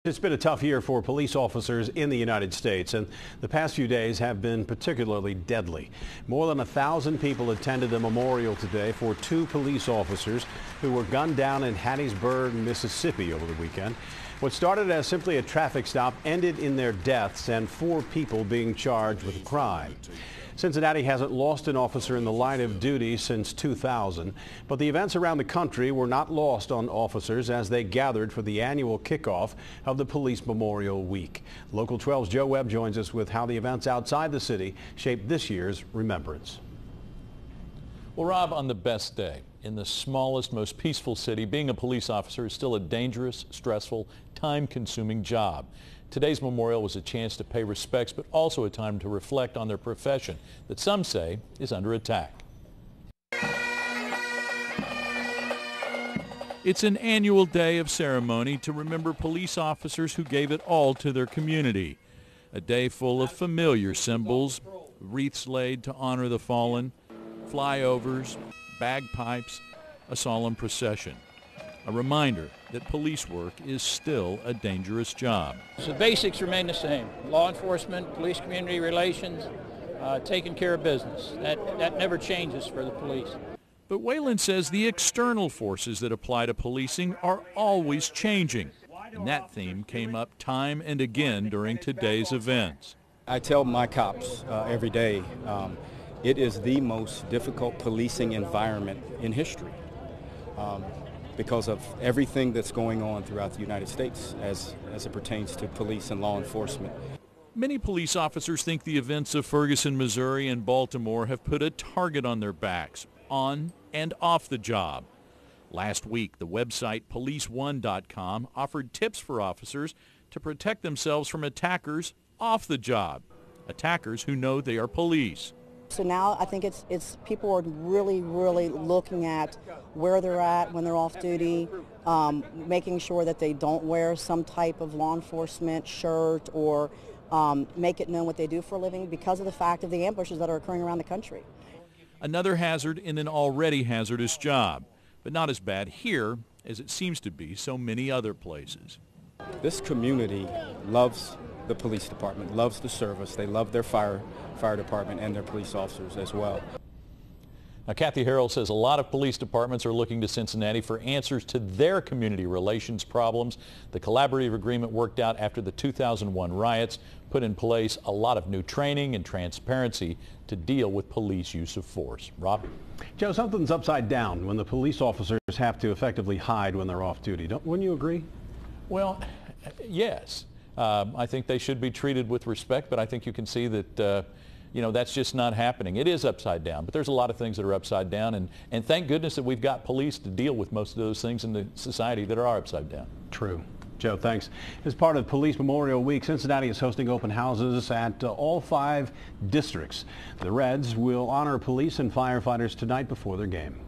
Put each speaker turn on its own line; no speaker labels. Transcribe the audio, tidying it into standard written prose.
It's been a tough year for police officers in the United States, and the past few days have been particularly deadly. More than 1,000 people attended the memorial today for two police officers who were gunned down in Hattiesburg, Mississippi over the weekend. What started as simply a traffic stop ended in their deaths and 4 people being charged with a crime. Cincinnati hasn't lost an officer in the line of duty since 2000, but the events around the country were not lost on officers as they gathered for the annual kickoff of the Police Memorial Week. Local 12's Joe Webb joins us with how the events outside the city shaped this year's remembrance.
Well, Rob, on the best day, in the smallest, most peaceful city, being a police officer is still a dangerous, stressful, time-consuming job. Today's memorial was a chance to pay respects, but also a time to reflect on their profession that some say is under attack. It's an annual day of ceremony to remember police officers who gave it all to their community. A day full of familiar symbols, wreaths laid to honor the fallen, flyovers, bagpipes, a solemn procession. A reminder that police work is still a dangerous job.
So the basics remain the same. Law enforcement, police community relations, taking care of business. That never changes for the police.
But Whalen says the external forces that apply to policing are always changing. And that theme came up time and again during today's events.
I tell my cops every day, it is the most difficult policing environment in history. Because of everything that's going on throughout the United States as it pertains to police and law enforcement.
Many police officers think the events of Ferguson, Missouri and Baltimore have put a target on their backs, on and off the job. Last week, the website policeone.com offered tips for officers to protect themselves from attackers off the job, attackers who know they are police.
So now I think it's people are really looking at where they're at when they're off duty, making sure that they don't wear some type of law enforcement shirt or make it known what they do for a living because of the fact of the ambushes that are occurring around the country.
Another hazard in an already hazardous job, but not as bad here as it seems to be so many other places.
This community loves the police department, loves the service. They love their fire department and their police officers as well.
Now, Kathy Harrell says a lot of police departments are looking to Cincinnati for answers to their community relations problems. The collaborative agreement worked out after the 2001 riots put in place a lot of new training and transparency to deal with police use of force. Rob?
Joe, something's upside down when the police officers have to effectively hide when they're off duty. Wouldn't you agree?
Well, yes. I think they should be treated with respect, but I think you can see that that's just not happening. It is upside down, but there's a lot of things that are upside down, and thank goodness that we've got police to deal with most of those things in the society that are upside down.
True. Joe, thanks. As part of Police Memorial Week, Cincinnati is hosting open houses at all 5 districts. The Reds will honor police and firefighters tonight before their game.